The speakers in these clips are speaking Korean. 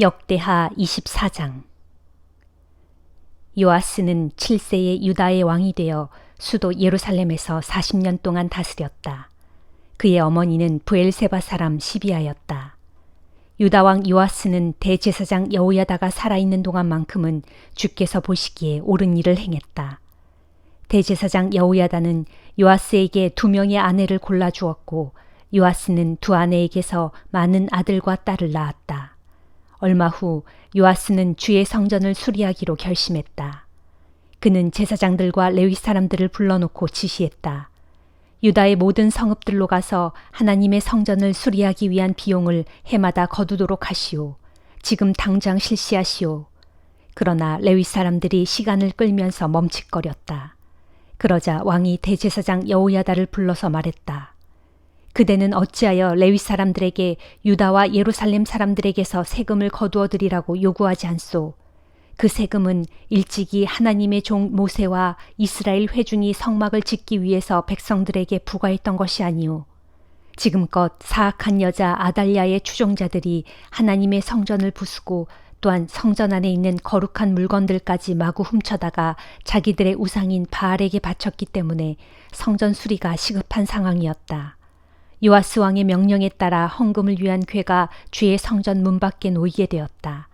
역대하 24장. 요아스는 7세의 유다의 왕이 되어 수도 예루살렘에서 40년 동안 다스렸다. 그의 어머니는 브엘세바 사람 시비아였다. 유다 왕 요아스는 대제사장 여호야다가 살아있는 동안만큼은 주께서 보시기에 옳은 일을 행했다. 대제사장 여호야다는 요아스에게 2명의 아내를 골라주었고 요아스는 2 아내에게서 많은 아들과 딸을 낳았다. 얼마 후 요아스는 주의 성전을 수리하기로 결심했다. 그는 제사장들과 레위 사람들을 불러놓고 지시했다. 유다의 모든 성읍들로 가서 하나님의 성전을 수리하기 위한 비용을 해마다 거두도록 하시오. 지금 당장 실시하시오. 그러나 레위 사람들이 시간을 끌면서 멈칫거렸다. 그러자 왕이 대제사장 여호야다를 불러서 말했다. 그대는 어찌하여 레위 사람들에게 유다와 예루살렘 사람들에게서 세금을 거두어 드리라고 요구하지 않소? 그 세금은 일찍이 하나님의 종 모세와 이스라엘 회중이 성막을 짓기 위해서 백성들에게 부과했던 것이 아니오. 지금껏 사악한 여자 아달랴의 추종자들이 하나님의 성전을 부수고 또한 성전 안에 있는 거룩한 물건들까지 마구 훔쳐다가 자기들의 우상인 바알에게 바쳤기 때문에 성전 수리가 시급한 상황이었다. 요아스 왕의 명령에 따라 헌금을 위한 궤가 주의 성전 문 밖에 놓이게 되었다.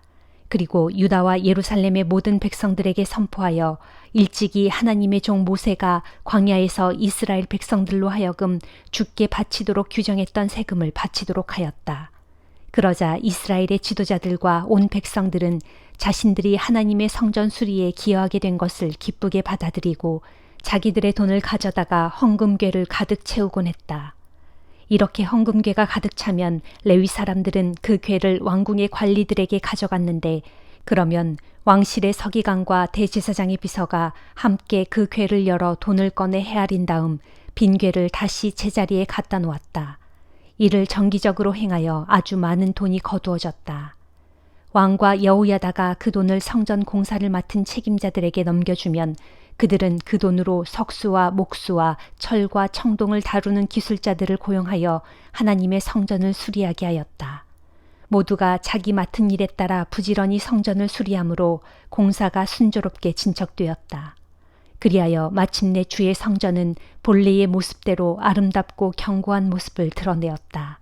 그리고 유다와 예루살렘의 모든 백성들에게 선포하여 일찍이 하나님의 종 모세가 광야에서 이스라엘 백성들로 하여금 주께 바치도록 규정했던 세금을 바치도록 하였다. 그러자 이스라엘의 지도자들과 온 백성들은 자신들이 하나님의 성전 수리에 기여하게 된 것을 기쁘게 받아들이고 자기들의 돈을 가져다가 헌금궤를 가득 채우곤 했다. 이렇게 헌금궤가 가득 차면 레위 사람들은 그 궤를 왕궁의 관리들에게 가져갔는데 그러면 왕실의 서기관과 대제사장의 비서가 함께 그 궤를 열어 돈을 꺼내 헤아린 다음 빈 궤를 다시 제자리에 갖다 놓았다. 이를 정기적으로 행하여 아주 많은 돈이 거두어졌다. 왕과 여호야다가 그 돈을 성전 공사를 맡은 책임자들에게 넘겨주면 그들은 그 돈으로 석수와 목수와 철과 청동을 다루는 기술자들을 고용하여 하나님의 성전을 수리하게 하였다. 모두가 자기 맡은 일에 따라 부지런히 성전을 수리하므로 공사가 순조롭게 진척되었다. 그리하여 마침내 주의 성전은 본래의 모습대로 아름답고 견고한 모습을 드러내었다.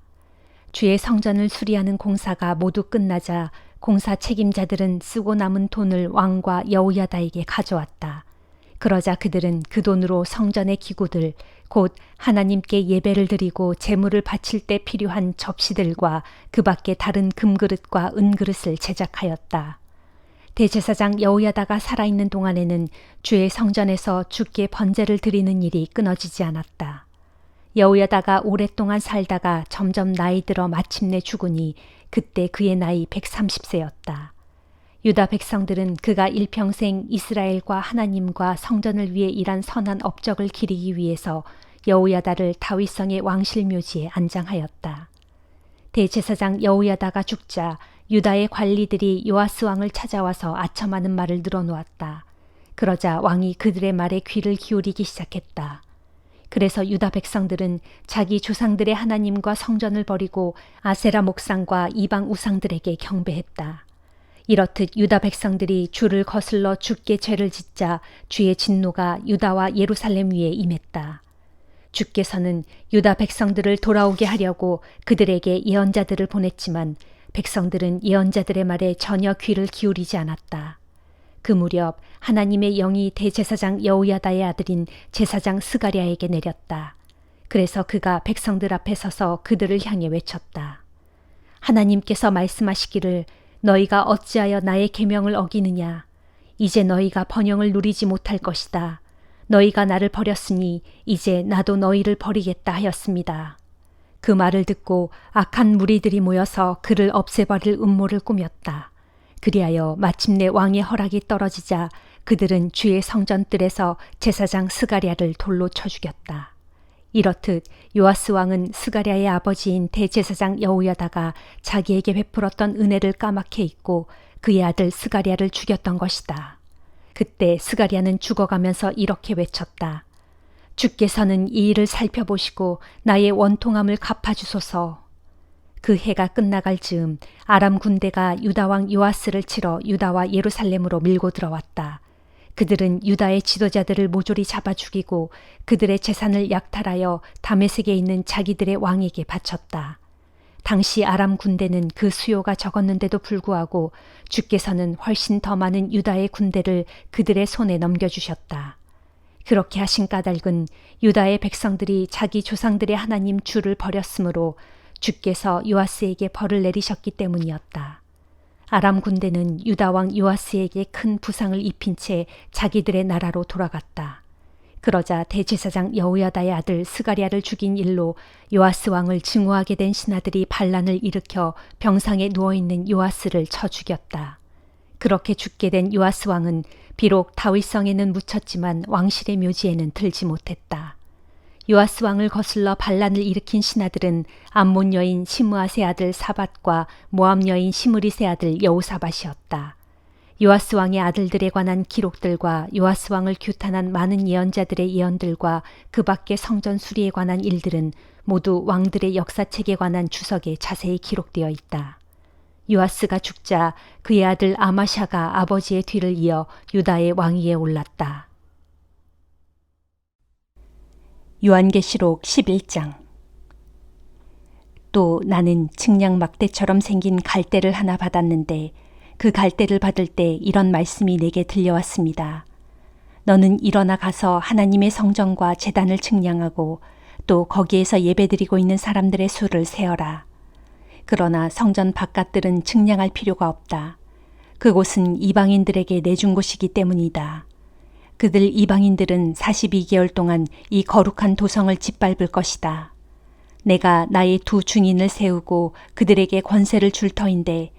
주의 성전을 수리하는 공사가 모두 끝나자 공사 책임자들은 쓰고 남은 돈을 왕과 여호야다에게 가져왔다. 그러자 그들은 그 돈으로 성전의 기구들, 곧 하나님께 예배를 드리고 제물을 바칠 때 필요한 접시들과 그 밖에 다른 금그릇과 은그릇을 제작하였다. 대제사장 여호야다가 살아있는 동안에는 주의 성전에서 주께 번제를 드리는 일이 끊어지지 않았다. 여호야다가 오랫동안 살다가 점점 나이 들어 마침내 죽으니 그때 그의 나이 130세였다. 유다 백성들은 그가 일평생 이스라엘과 하나님과 성전을 위해 일한 선한 업적을 기리기 위해서 여호야다를 다윗성의 왕실 묘지에 안장하였다. 대제사장 여호야다가 죽자 유다의 관리들이 요아스 왕을 찾아와서 아첨하는 말을 늘어놓았다. 그러자 왕이 그들의 말에 귀를 기울이기 시작했다. 그래서 유다 백성들은 자기 조상들의 하나님과 성전을 버리고 아세라 목상과 이방 우상들에게 경배했다. 이렇듯 유다 백성들이 주를 거슬러 주께 죄를 짓자 주의 진노가 유다와 예루살렘 위에 임했다. 주께서는 유다 백성들을 돌아오게 하려고 그들에게 예언자들을 보냈지만 백성들은 예언자들의 말에 전혀 귀를 기울이지 않았다. 그 무렵 하나님의 영이 대제사장 여호야다의 아들인 제사장 스가랴에게 내렸다. 그래서 그가 백성들 앞에 서서 그들을 향해 외쳤다. 하나님께서 말씀하시기를 너희가 어찌하여 나의 계명을 어기느냐. 이제 너희가 번영을 누리지 못할 것이다. 너희가 나를 버렸으니 이제 나도 너희를 버리겠다 하였습니다. 그 말을 듣고 악한 무리들이 모여서 그를 없애버릴 음모를 꾸몄다. 그리하여 마침내 왕의 허락이 떨어지자 그들은 주의 성전뜰에서 제사장 스가랴를 돌로 쳐 죽였다. 이렇듯 요아스 왕은 스가랴의 아버지인 대제사장 여호야다가 자기에게 베풀었던 은혜를 까맣게 잊고 그의 아들 스가랴를 죽였던 것이다. 그때 스가랴는 죽어가면서 이렇게 외쳤다. 주께서는 이 일을 살펴보시고 나의 원통함을 갚아주소서. 그 해가 끝나갈 즈음 아람 군대가 유다 왕 요아스를 치러 유다와 예루살렘으로 밀고 들어왔다. 그들은 유다의 지도자들을 모조리 잡아 죽이고 그들의 재산을 약탈하여 다메섹에 있는 자기들의 왕에게 바쳤다. 당시 아람 군대는 그 수요가 적었는데도 불구하고 주께서는 훨씬 더 많은 유다의 군대를 그들의 손에 넘겨주셨다. 그렇게 하신 까닭은 유다의 백성들이 자기 조상들의 하나님 주를 버렸으므로 주께서 요아스에게 벌을 내리셨기 때문이었다. 아람 군대는 유다 왕 요아스에게 큰 부상을 입힌 채 자기들의 나라로 돌아갔다. 그러자 대제사장 여호야다의 아들 스가랴를 죽인 일로 요아스 왕을 증오하게 된 신하들이 반란을 일으켜 병상에 누워있는 요아스를 쳐 죽였다. 그렇게 죽게 된 요아스 왕은 비록 다윗성에는 묻혔지만 왕실의 묘지에는 들지 못했다. 요아스 왕을 거슬러 반란을 일으킨 신하들은 암몬 여인 시므앗의 아들 사밧과 모압 여인 시므릿의 아들 여호사밧이었다. 요아스 왕의 아들들에 관한 기록들과 요아스 왕을 규탄한 많은 예언자들의 예언들과 그 밖의 성전 수리에 관한 일들은 모두 왕들의 역사책에 관한 주석에 자세히 기록되어 있다. 요아스가 죽자 그의 아들 아마샤가 아버지의 뒤를 이어 유다의 왕위에 올랐다. 요한계시록 11장. 또 나는 측량 막대처럼 생긴 갈대를 하나 받았는데 그 갈대를 받을 때 이런 말씀이 내게 들려왔습니다. 너는 일어나 가서 하나님의 성전과 제단을 측량하고 또 거기에서 예배드리고 있는 사람들의 수를 세어라. 그러나 성전 바깥들은 측량할 필요가 없다. 그곳은 이방인들에게 내준 곳이기 때문이다. 그들 이방인들은 42개월 동안 이 거룩한 도성을 짓밟을 것이다. 내가 나의 두 증인을 세우고 그들에게 권세를 줄 터인데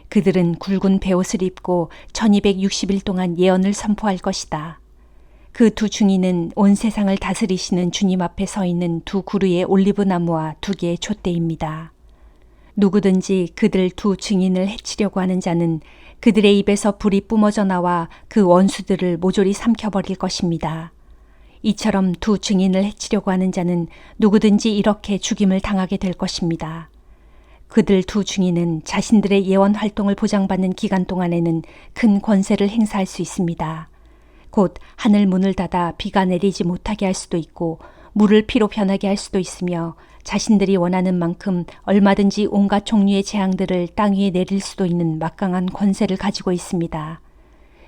그들은 굵은 베옷을 입고 1260일 동안 예언을 선포할 것이다. 그 두 증인은 온 세상을 다스리시는 주님 앞에 서 있는 두 그루의 올리브 나무와 두 개의 촛대입니다. 누구든지 그들 두 증인을 해치려고 하는 자는 그들의 입에서 불이 뿜어져 나와 그 원수들을 모조리 삼켜버릴 것입니다. 이처럼 두 증인을 해치려고 하는 자는 누구든지 이렇게 죽임을 당하게 될 것입니다. 그들 두 증인은 자신들의 예언 활동을 보장받는 기간 동안에는 큰 권세를 행사할 수 있습니다. 곧 하늘 문을 닫아 비가 내리지 못하게 할 수도 있고 물을 피로 변하게 할 수도 있으며 자신들이 원하는 만큼 얼마든지 온갖 종류의 재앙들을 땅 위에 내릴 수도 있는 막강한 권세를 가지고 있습니다.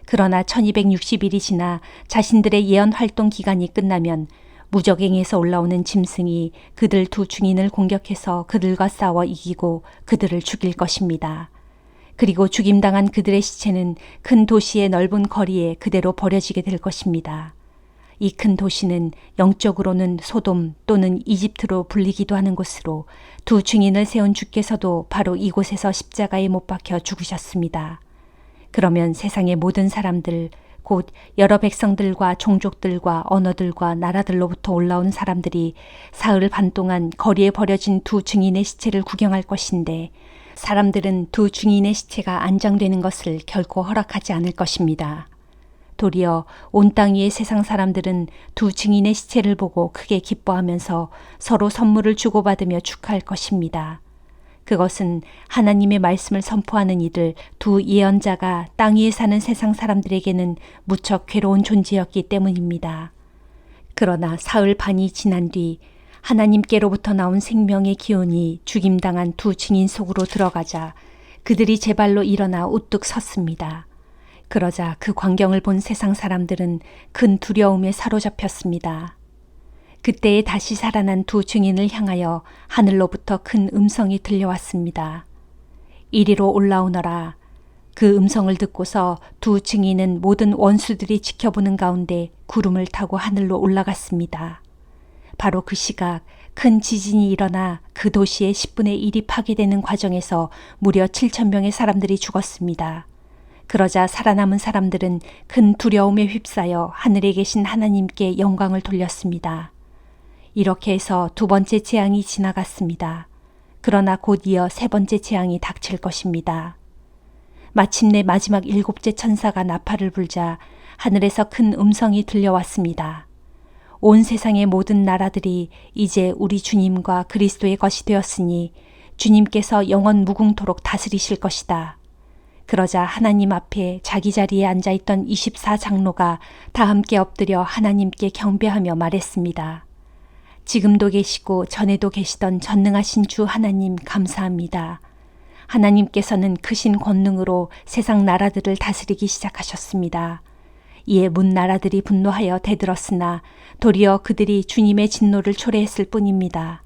그러나 1260일이 지나 자신들의 예언 활동 기간이 끝나면 무적행에서 올라오는 짐승이 그들 두 증인을 공격해서 그들과 싸워 이기고 그들을 죽일 것입니다. 그리고 죽임당한 그들의 시체는 큰 도시의 넓은 거리에 그대로 버려지게 될 것입니다. 이 큰 도시는 영적으로는 소돔 또는 이집트로 불리기도 하는 곳으로 두 증인을 세운 주께서도 바로 이곳에서 십자가에 못 박혀 죽으셨습니다. 그러면 세상의 모든 사람들, 곧 여러 백성들과 종족들과 언어들과 나라들로부터 올라온 사람들이 사흘 반 동안 거리에 버려진 두 증인의 시체를 구경할 것인데 사람들은 두 증인의 시체가 안장되는 것을 결코 허락하지 않을 것입니다. 도리어 온 땅 위의 세상 사람들은 두 증인의 시체를 보고 크게 기뻐하면서 서로 선물을 주고받으며 축하할 것입니다. 그것은 하나님의 말씀을 선포하는 이들 두 예언자가 땅 위에 사는 세상 사람들에게는 무척 괴로운 존재였기 때문입니다. 그러나 사흘 반이 지난 뒤 하나님께로부터 나온 생명의 기운이 죽임당한 두 증인 속으로 들어가자 그들이 제 발로 일어나 우뚝 섰습니다. 그러자 그 광경을 본 세상 사람들은 큰 두려움에 사로잡혔습니다. 그때에 다시 살아난 두 증인을 향하여 하늘로부터 큰 음성이 들려왔습니다. 이리로 올라오너라. 그 음성을 듣고서 두 증인은 모든 원수들이 지켜보는 가운데 구름을 타고 하늘로 올라갔습니다. 바로 그 시각 큰 지진이 일어나 그 도시의 10분의 1이 파괴되는 과정에서 무려 7,000명의 사람들이 죽었습니다. 그러자 살아남은 사람들은 큰 두려움에 휩싸여 하늘에 계신 하나님께 영광을 돌렸습니다. 이렇게 해서 두 번째 재앙이 지나갔습니다. 그러나 곧 이어 세 번째 재앙이 닥칠 것입니다. 마침내 마지막 일곱째 천사가 나팔을 불자 하늘에서 큰 음성이 들려왔습니다. 온 세상의 모든 나라들이 이제 우리 주님과 그리스도의 것이 되었으니 주님께서 영원 무궁토록 다스리실 것이다. 그러자 하나님 앞에 자기 자리에 앉아있던 24장로가 다 함께 엎드려 하나님께 경배하며 말했습니다. 지금도 계시고 전에도 계시던 전능하신 주 하나님 감사합니다. 하나님께서는 크신 권능으로 세상 나라들을 다스리기 시작하셨습니다. 이에 문 나라들이 분노하여 대들었으나 도리어 그들이 주님의 진노를 초래했을 뿐입니다.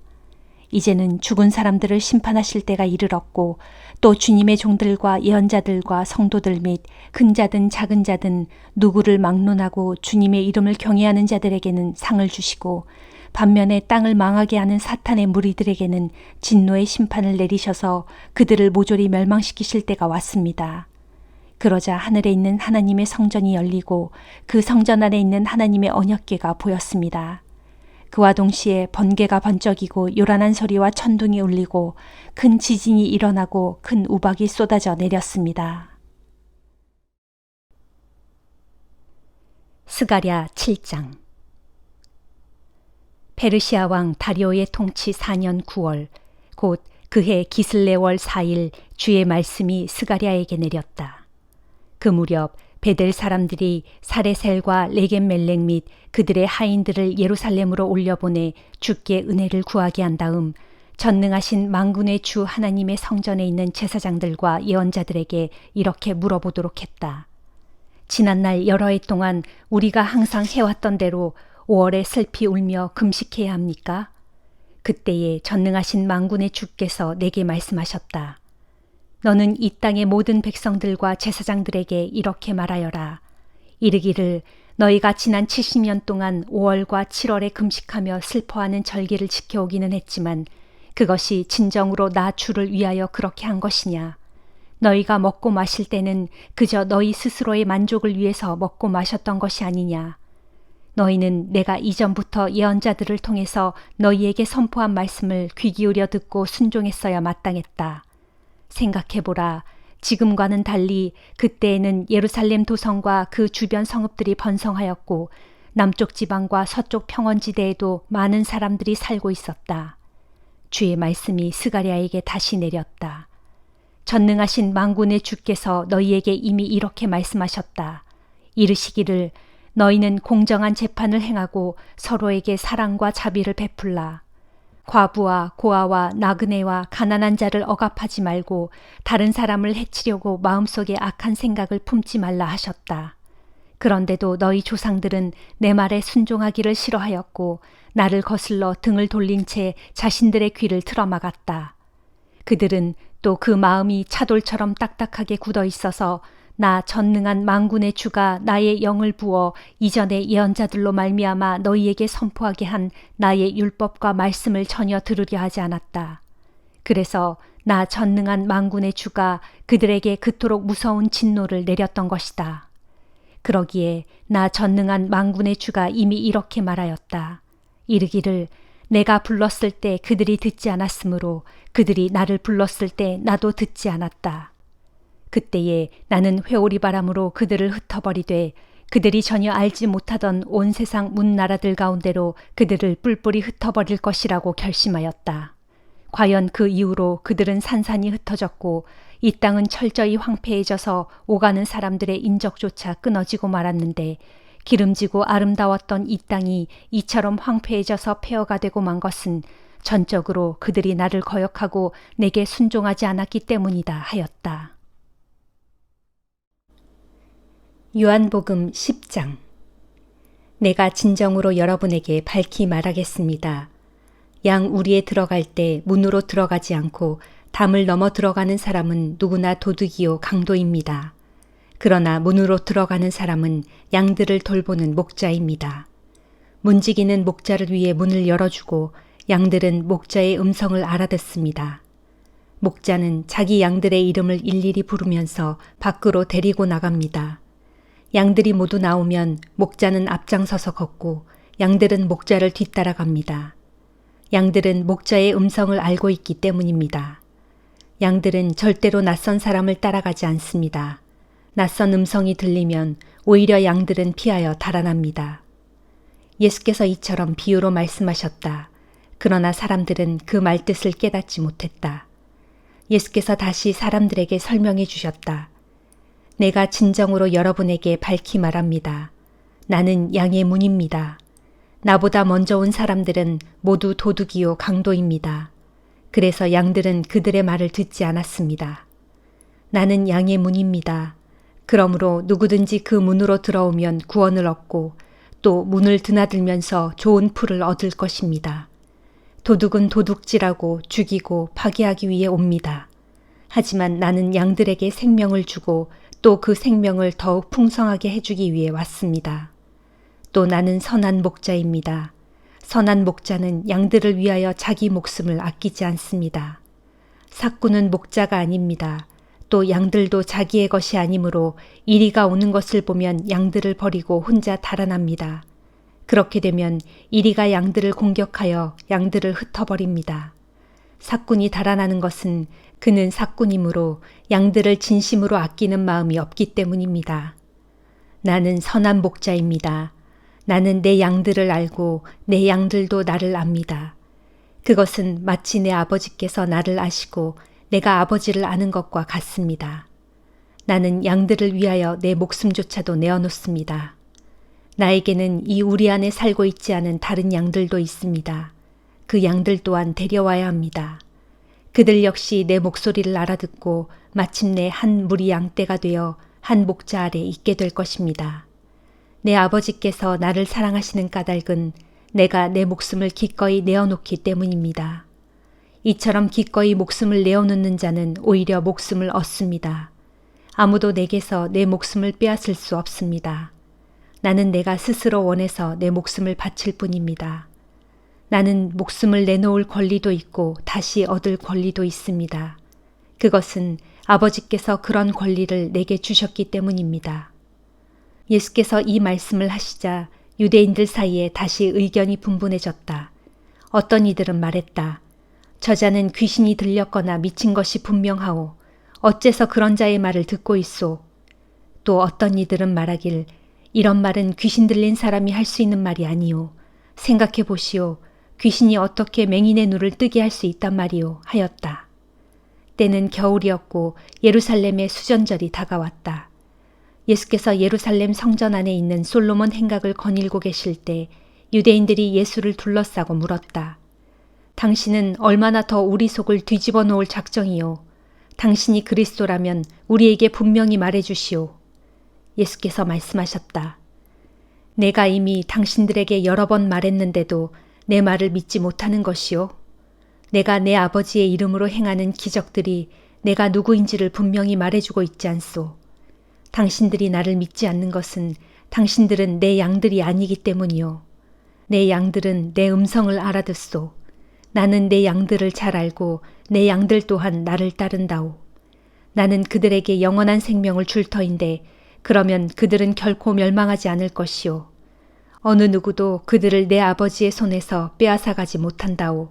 이제는 죽은 사람들을 심판하실 때가 이르렀고 또 주님의 종들과 예언자들과 성도들 및 큰 자든 작은 자든 누구를 막론하고 주님의 이름을 경외하는 자들에게는 상을 주시고 반면에 땅을 망하게 하는 사탄의 무리들에게는 진노의 심판을 내리셔서 그들을 모조리 멸망시키실 때가 왔습니다. 그러자 하늘에 있는 하나님의 성전이 열리고 그 성전 안에 있는 하나님의 언약궤가 보였습니다. 그와 동시에 번개가 번쩍이고 요란한 소리와 천둥이 울리고 큰 지진이 일어나고 큰 우박이 쏟아져 내렸습니다. 스가랴 7장. 페르시아 왕 다리오의 통치 4년 9월 곧 그해 기슬레월 4일 주의 말씀이 스가랴에게 내렸다. 그 무렵 베델 사람들이 사레셀과 레겜멜렉 및 그들의 하인들을 예루살렘으로 올려보내 주께 은혜를 구하게 한 다음 전능하신 만군의 주 하나님의 성전에 있는 제사장들과 예언자들에게 이렇게 물어보도록 했다. 지난날 여러 해 동안 우리가 항상 해왔던 대로 5월에 슬피 울며 금식해야 합니까? 그때에 전능하신 만군의 주께서 내게 말씀하셨다. 너는 이 땅의 모든 백성들과 제사장들에게 이렇게 말하여라. 이르기를 너희가 지난 70년 동안 5월과 7월에 금식하며 슬퍼하는 절기를 지켜오기는 했지만 그것이 진정으로 나 주를 위하여 그렇게 한 것이냐. 너희가 먹고 마실 때는 그저 너희 스스로의 만족을 위해서 먹고 마셨던 것이 아니냐. 너희는 내가 이전부터 예언자들을 통해서 너희에게 선포한 말씀을 귀 기울여 듣고 순종했어야 마땅했다. 생각해보라. 지금과는 달리 그때에는 예루살렘 도성과 그 주변 성읍들이 번성하였고 남쪽 지방과 서쪽 평원지대에도 많은 사람들이 살고 있었다. 주의 말씀이 스가랴에게 다시 내렸다. 전능하신 만군의 주께서 너희에게 이미 이렇게 말씀하셨다. 이르시기를 너희는 공정한 재판을 행하고 서로에게 사랑과 자비를 베풀라. 과부와 고아와 나그네와 가난한 자를 억압하지 말고 다른 사람을 해치려고 마음속에 악한 생각을 품지 말라 하셨다. 그런데도 너희 조상들은 내 말에 순종하기를 싫어하였고 나를 거슬러 등을 돌린 채 자신들의 귀를 틀어막았다. 그들은 또 그 마음이 차돌처럼 딱딱하게 굳어 있어서 나 전능한 만군의 주가 나의 영을 부어 이전의 예언자들로 말미암아 너희에게 선포하게 한 나의 율법과 말씀을 전혀 들으려 하지 않았다. 그래서 나 전능한 만군의 주가 그들에게 그토록 무서운 진노를 내렸던 것이다. 그러기에 나 전능한 만군의 주가 이미 이렇게 말하였다. 이르기를 내가 불렀을 때 그들이 듣지 않았으므로 그들이 나를 불렀을 때 나도 듣지 않았다. 그때에 나는 회오리 바람으로 그들을 흩어버리되 그들이 전혀 알지 못하던 온 세상 문나라들 가운데로 그들을 뿔뿔이 흩어버릴 것이라고 결심하였다. 과연 그 이후로 그들은 산산이 흩어졌고 이 땅은 철저히 황폐해져서 오가는 사람들의 인적조차 끊어지고 말았는데 기름지고 아름다웠던 이 땅이 이처럼 황폐해져서 폐허가 되고 만 것은 전적으로 그들이 나를 거역하고 내게 순종하지 않았기 때문이다 하였다. 요한복음 10장. 내가 진정으로 여러분에게 밝히 말하겠습니다. 양 우리에 들어갈 때 문으로 들어가지 않고 담을 넘어 들어가는 사람은 누구나 도둑이요 강도입니다. 그러나 문으로 들어가는 사람은 양들을 돌보는 목자입니다. 문지기는 목자를 위해 문을 열어주고 양들은 목자의 음성을 알아듣습니다. 목자는 자기 양들의 이름을 일일이 부르면서 밖으로 데리고 나갑니다. 양들이 모두 나오면 목자는 앞장서서 걷고 양들은 목자를 뒤따라갑니다. 양들은 목자의 음성을 알고 있기 때문입니다. 양들은 절대로 낯선 사람을 따라가지 않습니다. 낯선 음성이 들리면 오히려 양들은 피하여 달아납니다. 예수께서 이처럼 비유로 말씀하셨다. 그러나 사람들은 그 말뜻을 깨닫지 못했다. 예수께서 다시 사람들에게 설명해 주셨다. 내가 진정으로 여러분에게 밝히 말합니다. 나는 양의 문입니다. 나보다 먼저 온 사람들은 모두 도둑이요 강도입니다. 그래서 양들은 그들의 말을 듣지 않았습니다. 나는 양의 문입니다. 그러므로 누구든지 그 문으로 들어오면 구원을 얻고 또 문을 드나들면서 좋은 풀을 얻을 것입니다. 도둑은 도둑질하고 죽이고 파괴하기 위해 옵니다. 하지만 나는 양들에게 생명을 주고 또 그 생명을 더욱 풍성하게 해주기 위해 왔습니다. 또 나는 선한 목자입니다. 선한 목자는 양들을 위하여 자기 목숨을 아끼지 않습니다. 삭구는 목자가 아닙니다. 또 양들도 자기의 것이 아니므로 이리가 오는 것을 보면 양들을 버리고 혼자 달아납니다. 그렇게 되면 이리가 양들을 공격하여 양들을 흩어버립니다. 삭군이 달아나는 것은 그는 삭군이므로 양들을 진심으로 아끼는 마음이 없기 때문입니다. 나는 선한 목자입니다. 나는 내 양들을 알고 내 양들도 나를 압니다. 그것은 마치 내 아버지께서 나를 아시고 내가 아버지를 아는 것과 같습니다. 나는 양들을 위하여 내 목숨조차도 내어놓습니다. 나에게는 이 우리 안에 살고 있지 않은 다른 양들도 있습니다. 그 양들 또한 데려와야 합니다. 그들 역시 내 목소리를 알아듣고 마침내 한 무리 양떼가 되어 한 목자 아래 있게 될 것입니다. 내 아버지께서 나를 사랑하시는 까닭은 내가 내 목숨을 기꺼이 내어놓기 때문입니다. 이처럼 기꺼이 목숨을 내어놓는 자는 오히려 목숨을 얻습니다. 아무도 내게서 내 목숨을 빼앗을 수 없습니다. 나는 내가 스스로 원해서 내 목숨을 바칠 뿐입니다. 나는 목숨을 내놓을 권리도 있고 다시 얻을 권리도 있습니다. 그것은 아버지께서 그런 권리를 내게 주셨기 때문입니다. 예수께서 이 말씀을 하시자 유대인들 사이에 다시 의견이 분분해졌다. 어떤 이들은 말했다. 저자는 귀신이 들렸거나 미친 것이 분명하오. 어째서 그런 자의 말을 듣고 있소. 또 어떤 이들은 말하길 이런 말은 귀신 들린 사람이 할 수 있는 말이 아니오. 생각해 보시오. 귀신이 어떻게 맹인의 눈을 뜨게 할 수 있단 말이오 하였다. 때는 겨울이었고 예루살렘의 수전절이 다가왔다. 예수께서 예루살렘 성전 안에 있는 솔로몬 행각을 거닐고 계실 때 유대인들이 예수를 둘러싸고 물었다. 당신은 얼마나 더 우리 속을 뒤집어 놓을 작정이요. 당신이 그리스도라면 우리에게 분명히 말해주시오. 예수께서 말씀하셨다. 내가 이미 당신들에게 여러 번 말했는데도 내 말을 믿지 못하는 것이요. 내가 내 아버지의 이름으로 행하는 기적들이 내가 누구인지를 분명히 말해주고 있지 않소. 당신들이 나를 믿지 않는 것은 당신들은 내 양들이 아니기 때문이요. 내 양들은 내 음성을 알아듣소. 나는 내 양들을 잘 알고 내 양들 또한 나를 따른다오. 나는 그들에게 영원한 생명을 줄 터인데 그러면 그들은 결코 멸망하지 않을 것이요. 어느 누구도 그들을 내 아버지의 손에서 빼앗아가지 못한다오.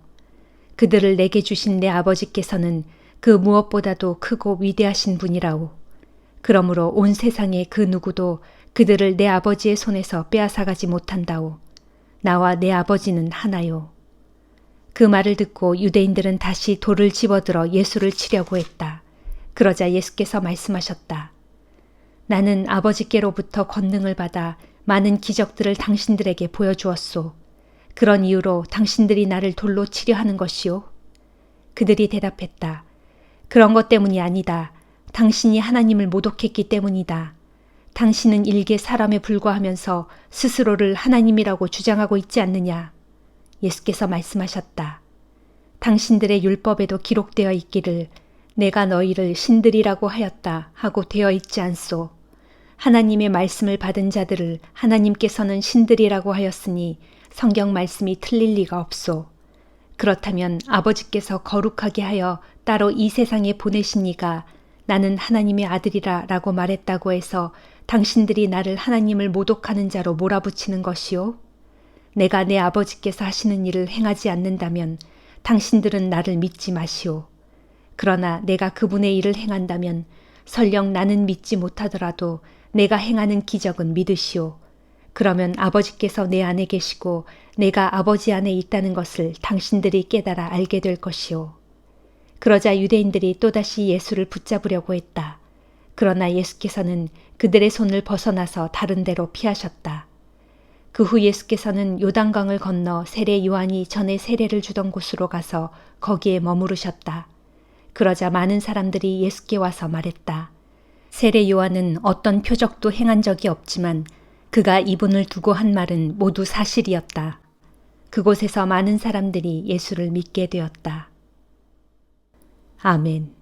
그들을 내게 주신 내 아버지께서는 그 무엇보다도 크고 위대하신 분이라오. 그러므로 온 세상의 그 누구도 그들을 내 아버지의 손에서 빼앗아가지 못한다오. 나와 내 아버지는 하나요. 그 말을 듣고 유대인들은 다시 돌을 집어들어 예수를 치려고 했다. 그러자 예수께서 말씀하셨다. 나는 아버지께로부터 권능을 받아 많은 기적들을 당신들에게 보여주었소. 그런 이유로 당신들이 나를 돌로 치려 하는 것이요. 그들이 대답했다. 그런 것 때문이 아니다. 당신이 하나님을 모독했기 때문이다. 당신은 일개 사람에 불과하면서 스스로를 하나님이라고 주장하고 있지 않느냐. 예수께서 말씀하셨다. 당신들의 율법에도 기록되어 있기를 내가 너희를 신들이라고 하였다 하고 되어 있지 않소. 하나님의 말씀을 받은 자들을 하나님께서는 신들이라고 하였으니 성경 말씀이 틀릴 리가 없소. 그렇다면 아버지께서 거룩하게 하여 따로 이 세상에 보내신 이가 나는 하나님의 아들이라 라고 말했다고 해서 당신들이 나를 하나님을 모독하는 자로 몰아붙이는 것이요. 내가 내 아버지께서 하시는 일을 행하지 않는다면 당신들은 나를 믿지 마시오. 그러나 내가 그분의 일을 행한다면 설령 나는 믿지 못하더라도 내가 행하는 기적은 믿으시오. 그러면 아버지께서 내 안에 계시고 내가 아버지 안에 있다는 것을 당신들이 깨달아 알게 될 것이오. 그러자 유대인들이 또다시 예수를 붙잡으려고 했다. 그러나 예수께서는 그들의 손을 벗어나서 다른 데로 피하셨다. 그 후 예수께서는 요단강을 건너 세례 요한이 전에 세례를 주던 곳으로 가서 거기에 머무르셨다. 그러자 많은 사람들이 예수께 와서 말했다. 세례 요한은 어떤 표적도 행한 적이 없지만 그가 이분을 두고 한 말은 모두 사실이었다. 그곳에서 많은 사람들이 예수를 믿게 되었다. 아멘.